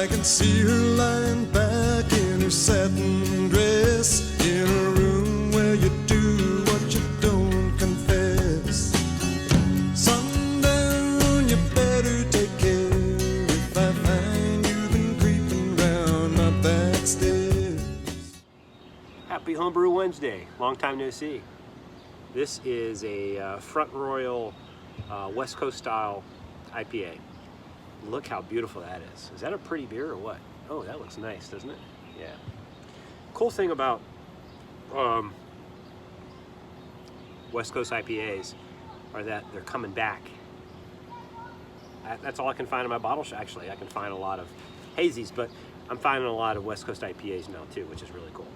can see her lying back in her satin dress in a room where you do what you don't confess. Sundown, you better take care if I find you've been creeping round my back stairs. Happy Homebrew Wednesday. Long time no see. This is a Front Royal West Coast style IPA. Look how beautiful that is. Is that a pretty beer or what? Oh, that looks nice, doesn't it? Yeah. Cool thing about West Coast IPAs are that they're coming back. That's all I can find in my bottle shop. Actually, I can find a lot of hazies, but I'm finding a lot of West Coast IPAs now too, which is really cool.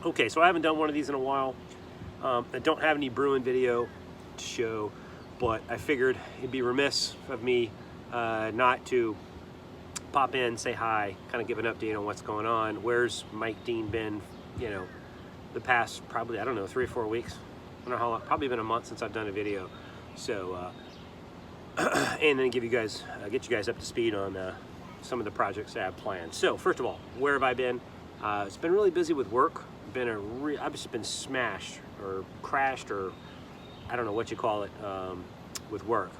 Okay, so I haven't done one of these in a while. I don't have any brewing video to show, but I figured it'd be remiss of me not to pop in, say hi, kind of give an update on what's going on. Where's Mike Dean been, you know, the past probably, I don't know, 3 or 4 weeks. I don't know how long, probably been a month since I've done a video. So, and then get you guys up to speed on some of the projects that I have planned. So, first of all, where have I been? It's been really busy with work. I've just been smashed or crashed, or I don't know what you call it, with work.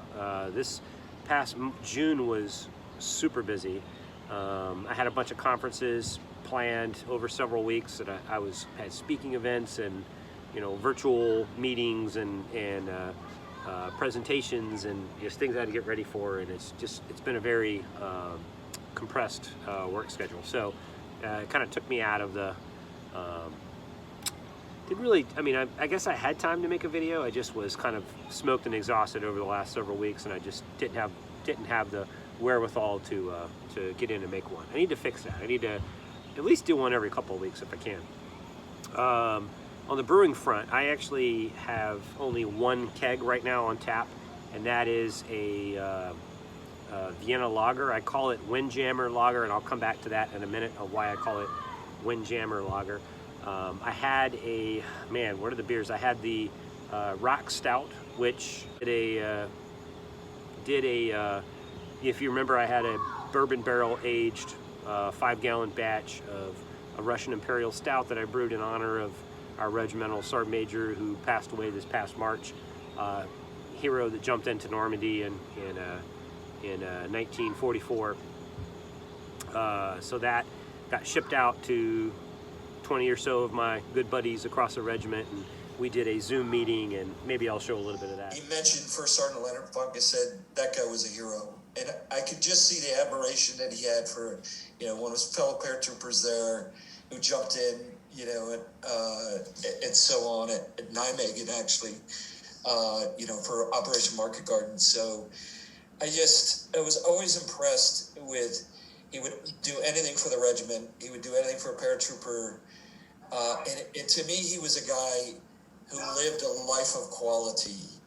This past June was super busy. I had a bunch of conferences planned over several weeks that I had speaking events and, you know, virtual meetings and presentations and just things I had to get ready for, and it's been a very compressed work schedule. So it kind of took me out of the I guess I had time to make a video. I just was kind of smoked and exhausted over the last several weeks, and I just didn't have the wherewithal to get in and make one. I need to fix that. I need to at least do one every couple of weeks if I can. On the brewing front, I actually have only one keg right now on tap, and that is a Vienna lager. I call it Windjammer lager, and I'll come back to that in a minute of why I call it Windjammer lager. I had what are the beers? I had the Rock Stout, which if you remember, I had a bourbon barrel aged 5-gallon batch of a Russian Imperial Stout that I brewed in honor of our regimental sergeant major who passed away this past March. Hero that jumped into Normandy in 1944. So that got shipped out to 20 or so of my good buddies across the regiment, and we did a Zoom meeting, and maybe I'll show a little bit of that. He mentioned First Sergeant Leonard Funk and said that guy was a hero, and I could just see the admiration that he had for, you know, one of his fellow paratroopers there who jumped in, you know, and so on at Nijmegen actually, you know, for Operation Market Garden. So I was always impressed with, he would do anything for the regiment. He would do anything for a paratrooper. And to me, he was a guy who lived a life of quality.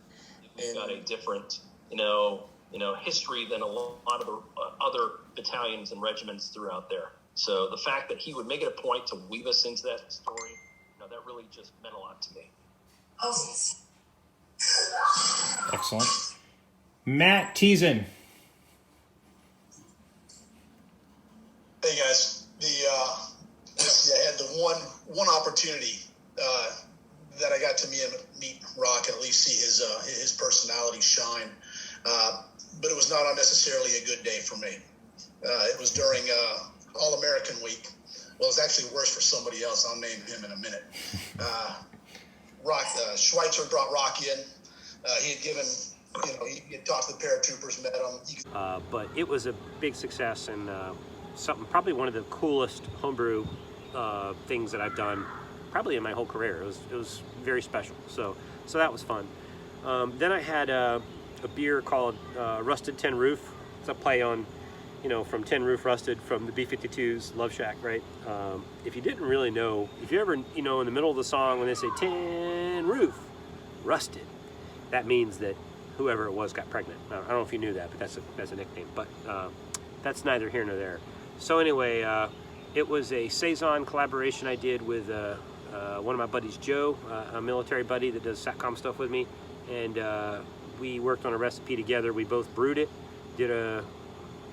He's got a different, you know, history than a lot of the other battalions and regiments throughout there. So the fact that he would make it a point to weave us into that story, you know, that really just meant a lot to me. Excellent. Matt Teason. Hey guys, I had the one opportunity that I got to meet Rock and at least see his personality shine, but it was not necessarily a good day for me. It was during All-American Week. Well, it's actually worse for somebody else. I'll name him in a minute. Schweitzer brought Rock in. He had given, you know, he had talked to the paratroopers, met them. But it was a big success, and probably one of the coolest homebrew things that I've done probably in my whole career. It was very special. So that was fun. Then I had a beer called Rusted Tin Roof. It's a play on, you know, from Tin Roof Rusted from the B-52's Love Shack, right? If you didn't really know, if you ever, you know, in the middle of the song when they say Tin Roof Rusted, that means that whoever it was got pregnant. I don't know if you knew that, but that's a nickname. But that's neither here nor there. So anyway, it was a Saison collaboration I did with one of my buddies, Joe, a military buddy that does SATCOM stuff with me, and we worked on a recipe together. We both brewed it, did a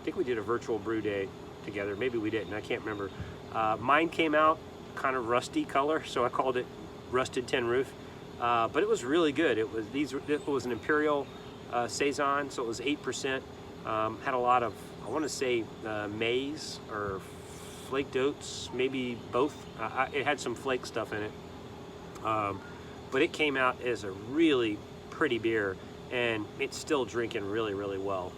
think we did a virtual brew day together. Maybe we didn't, I can't remember. Mine came out kind of rusty color, so I called it Rusted Tin Roof. But it was really good. It was an Imperial Saison, so it was 8%. Had a lot of, I want to say maize or flaked oats, maybe both. It had some flake stuff in it. But it came out as a really pretty beer, and it's still drinking really, really well.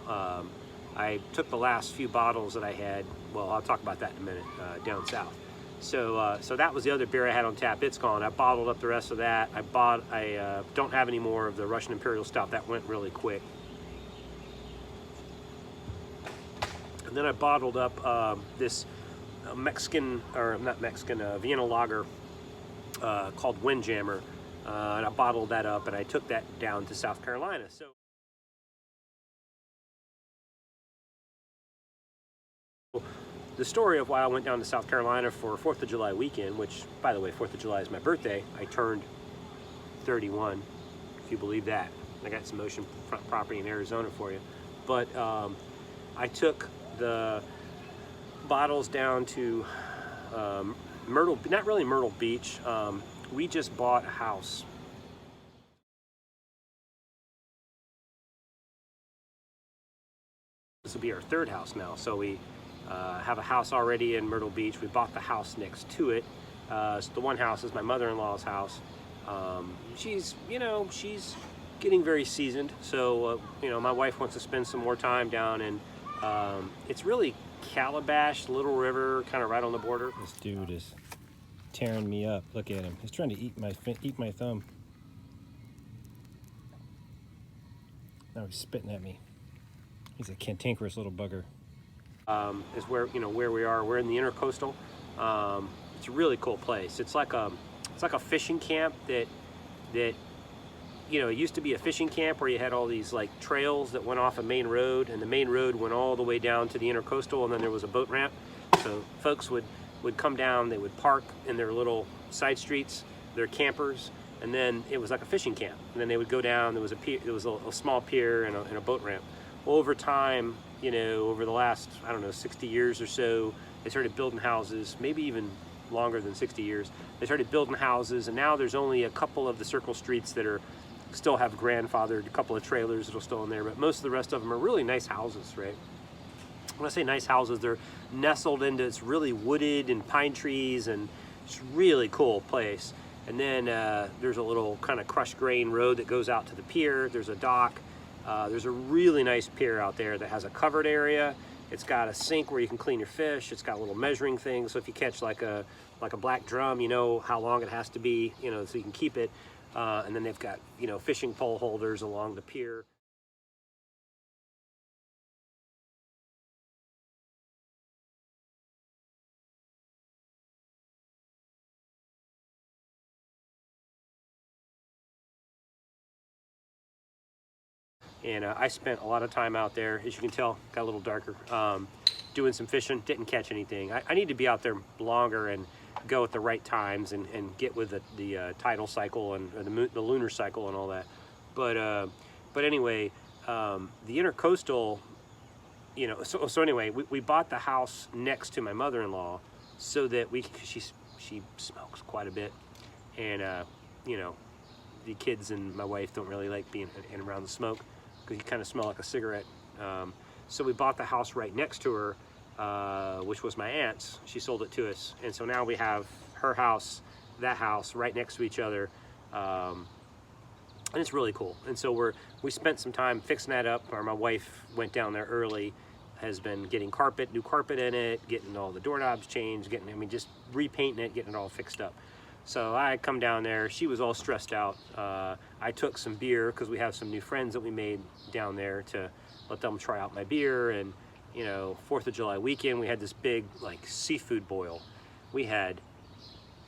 I took the last few bottles that I had, well, I'll talk about that in a minute, down south. So that was the other beer I had on tap. It's gone. I bottled up the rest of that. I don't have any more of the Russian Imperial Stout. That went really quick. And then I bottled up this Mexican, or not Mexican, Vienna lager called Windjammer. And I bottled that up, and I took that down to South Carolina. So the story of why I went down to South Carolina for 4th of July weekend, which, by the way, 4th of July is my birthday. I turned 31, if you believe that. I got some oceanfront property in Arizona for you. But I took the bottles down to Myrtle, not really Myrtle Beach. We just bought a house. This will be our 3rd house now. So we have a house already in Myrtle Beach. We bought the house next to it. So the one house is my mother-in-law's house. She's getting very seasoned. So, my wife wants to spend some more time down in, it's really Calabash, Little River, kind of right on the border. This dude is tearing me up. Look at him. He's trying to eat my thumb. Now he's spitting at me. He's a cantankerous little bugger. Is where we are. We're in the Intercoastal. It's a really cool place. It's like a fishing camp that it used to be a fishing camp where you had all these like trails that went off a main road, and the main road went all the way down to the Intercoastal, and then there was a boat ramp. So folks would come down, they would park in their little side streets, their campers, and then it was like a fishing camp. And then they would go down, there was a pier, there was a small pier and a boat ramp. Well, over time, over the last, 60 years or so, they started building houses, maybe even longer than 60 years. They started building houses, and now there's only a couple of the circle streets that still have grandfathered, a couple of trailers that are still in there, but most of the rest of them are really nice houses, right? When I say nice houses, they're nestled into, it's really wooded and pine trees, and it's a really cool place. And then there's a little kind of crushed grain road that goes out to the pier. There's a dock. There's a really nice pier out there that has a covered area. It's got a sink where you can clean your fish. It's got little measuring things, so if you catch like a black drum, you know how long it has to be, so you can keep it. And then they've got fishing pole holders along the pier. And I spent a lot of time out there. As you can tell, got a little darker, doing some fishing. Didn't catch anything. I need to be out there longer and go at the right times and get with the tidal cycle and the lunar cycle and all that. But anyway, the Intercoastal, so anyway, we bought the house next to my mother-in-law so that she smokes quite a bit, and the kids and my wife don't really like being in around the smoke, because you kind of smell like a cigarette. So we bought the house right next to her, which was my aunt's. She sold it to us, and so now we have her house, that house, right next to each other, and it's really cool. And so we spent some time fixing that up, or my wife went down there early, has been getting new carpet in it, getting all the doorknobs changed, just repainting it, getting it all fixed up. So I come down there, she was all stressed out. I took some beer, because we have some new friends that we made down there, to let them try out my beer. And 4th of July weekend, we had this big seafood boil. We had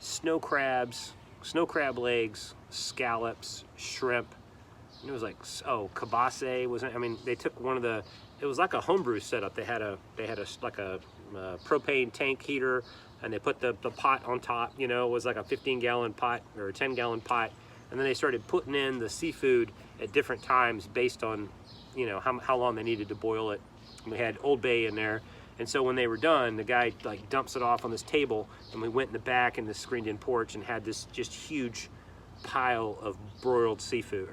snow crab legs, scallops, shrimp. And it was cabase wasn't. They took it was like a homebrew setup. They had a propane tank heater, and they put the pot on top. It was like a 15-gallon pot or a 10-gallon pot, and then they started putting in the seafood at different times based on how long they needed to boil it. We had Old Bay in there. And so when they were done, the guy like dumps it off on this table, and we went in the back in the screened-in porch and had this just huge pile of boiled seafood.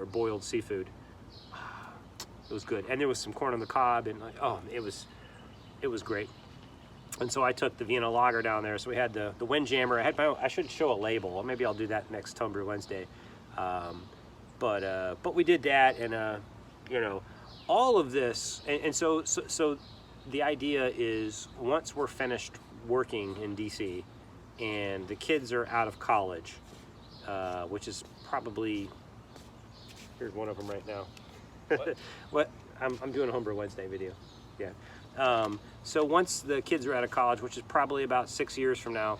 It was good, and there was some corn on the cob, and like, oh, it was great. And so I took the Vienna Lager down there. So we had the Windjammer. I should show a label. Maybe I'll do that next Homebrew Wednesday. But we did that, and you know, all of this, and so the idea is once we're finished working in DC and the kids are out of college, which is probably, here's one of them right now. What? I'm doing a Homebrew Wednesday video. Yeah. So once the kids are out of college, which is probably about 6 years from now,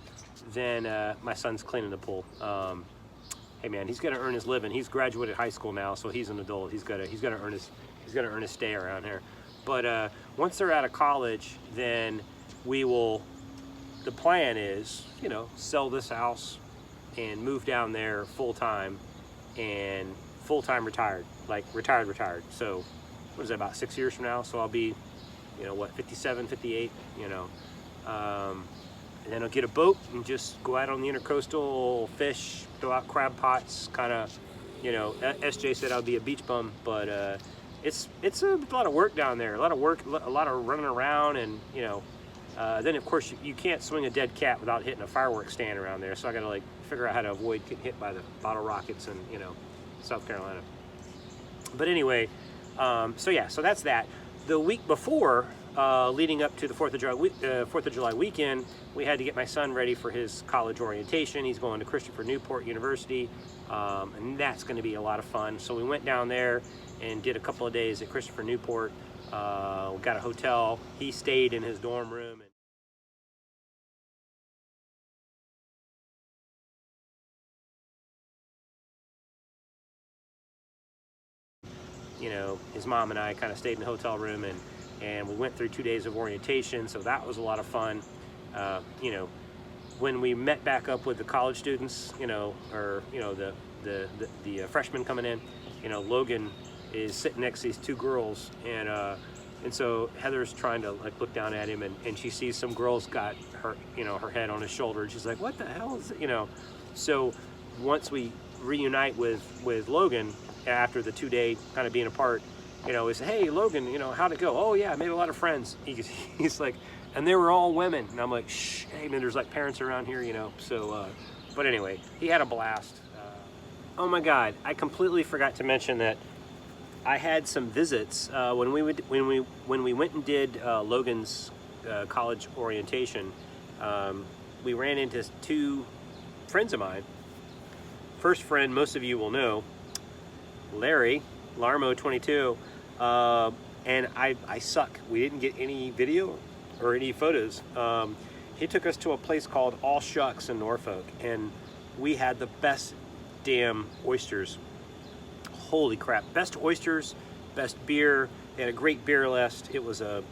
then my son's cleaning the pool. Hey man, he's got to earn his living. He's graduated high school now, so he's an adult. He's got to earn his stay around here. But once they're out of college, then the plan is, you know, sell this house and move down there full time retired, like retired. So what is that, about 6 years from now? So I'll be, you know, what, 57, 58, you know. And then I'll get a boat and just go out on the Intercoastal, fish, throw out crab pots, kind of, you know, SJ said I'll be a beach bum, but it's a lot of work down there, a lot of running around, and, you know, then of course you can't swing a dead cat without hitting a fireworks stand around there, so I gotta like figure out how to avoid getting hit by the bottle rockets in, you know, South Carolina. But anyway, so yeah, so that's that. The week before, leading up to the 4th of July weekend, we had to get my son ready for his college orientation. He's going to Christopher Newport University, and that's going to be a lot of fun. So we went down there and did a couple of days at Christopher Newport. We got a hotel. He stayed in his dorm room. You know, his mom and I kind of stayed in the hotel room, and we went through 2 days of orientation, so that was a lot of fun. You know, when we met back up with the college students, you know, or, you know, the freshmen coming in, you know, Logan is sitting next to these two girls, and so Heather's trying to like look down at him, and she sees some girls got her, you know, her head on his shoulder, and she's like, what the hell is it, you know? So once we reunite with Logan after the 2 day kind of being apart, you know, is, hey Logan, you know, how'd it go? Oh yeah, I made a lot of friends. He's like, and they were all women, and I'm like, shh, hey man, there's like parents around here, you know. So but anyway, he had a blast. Oh my God, I completely forgot to mention that I had some visits when we went and did Logan's college orientation. We ran into two friends of mine. First friend, most of you will know, Larry, Larmo22, and I suck. We didn't get any video or any photos. He took us to a place called All Shucks in Norfolk, and we had the best damn oysters. Holy crap, best oysters, best beer. They had a great beer list. The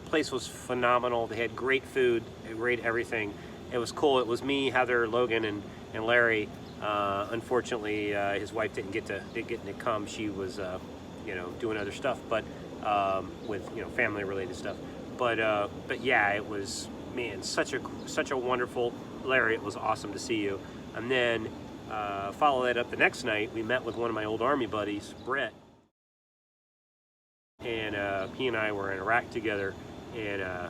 place was phenomenal. They had great food, great everything. It was cool. It was me, Heather, Logan, and Larry. Unfortunately, his wife didn't get to come. She was, you know, doing other stuff, but with, you know, family related stuff. But yeah, it was, man, such a wonderful, Larry. It was awesome to see you. And then follow that up the next night. We met with one of my old Army buddies, Brett, and he and I were in Iraq together, and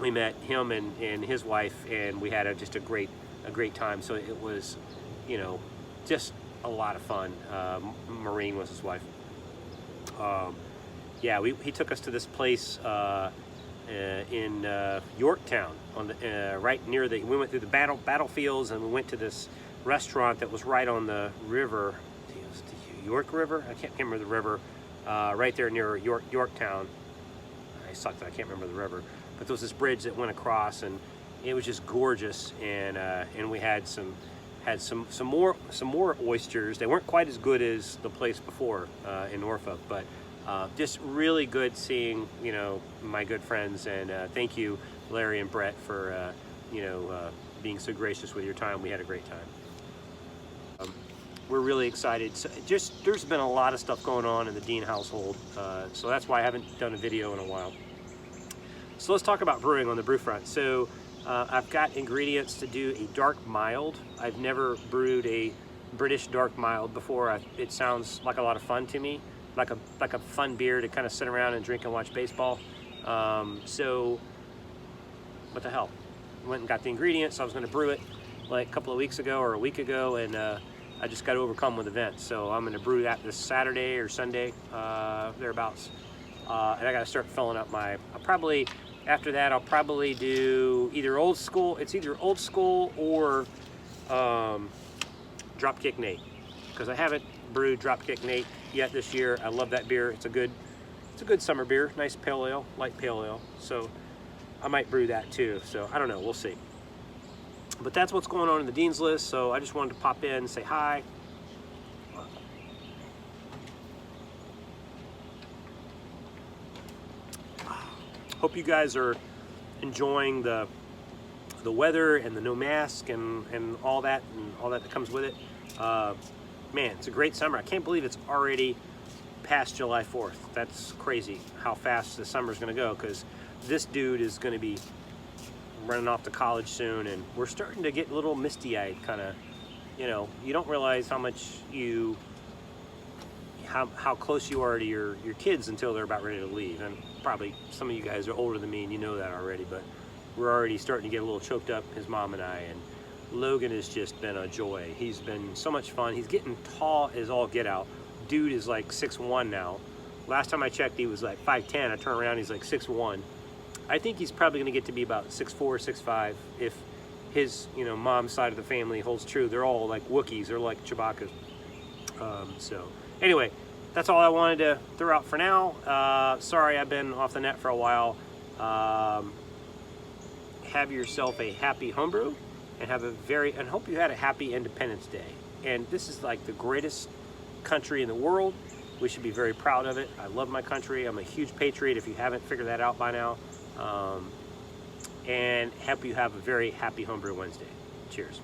we met him and his wife, and we had just a great time. So it was, you know, just a lot of fun. Maureen was his wife. Yeah, he took us to this place in Yorktown, on the right near the. We went through the battlefields, and we went to this restaurant that was right on the river. It was the York River. I can't remember the river. Right there near Yorktown. I sucked. I can't remember the river, but there was this bridge that went across, and it was just gorgeous. And we had some more oysters. They weren't quite as good as the place before in Norfolk, but just really good seeing, you know, my good friends. And thank you, Larry and Brett, for you know, being so gracious with your time. We had a great time. we're really excited. So there's been a lot of stuff going on in the Dean household, so that's why I haven't done a video in a while. So let's talk about brewing on the brew front. So I've got ingredients to do a dark mild. I've never brewed a British dark mild before. It sounds like a lot of fun to me, like a fun beer to kind of sit around and drink and watch baseball. So what the hell? Went and got the ingredients. I was going to brew it like a couple of weeks ago or a week ago, and I just got overcome with events. So I'm going to brew that this Saturday or Sunday, thereabouts. And I got to start filling up after that, I'll probably do either old school. It's either old school or Dropkick Nate, because I haven't brewed Dropkick Nate yet this year. I love that beer. It's a good summer beer. Nice pale ale, light pale ale. So I might brew that too. So I don't know. We'll see. But that's what's going on in the Dean's List. So I just wanted to pop in and say hi. Hope you guys are enjoying the weather and the no mask and all that that comes with it. Man, it's a great summer. I can't believe it's already past July 4th. That's crazy how fast the summer's going to go, because this dude is going to be running off to college soon, and we're starting to get a little misty-eyed, kind of. You know, you don't realize how much how close you are to your kids until they're about ready to leave. And probably some of you guys are older than me and you know that already, but we're already starting to get a little choked up, his mom and I. And Logan has just been a joy. He's been so much fun. He's getting tall as all get out. Dude is like 6'1" now. Last time I checked, he was like 5'10". I turn around, he's like 6'1". I think he's probably going to get to be about 6'4", 6'5", if his mom's side of the family holds true. They're all like Wookiees. They're like Chewbacca. So anyway, that's all I wanted to throw out for now. Sorry I've been off the net for a while. Have yourself a happy homebrew, and hope you had a happy Independence Day. And this is like the greatest country in the world. We should be very proud of it. I love my country. I'm a huge patriot, if you haven't figured that out by now. And hope you have a very happy Homebrew Wednesday. Cheers.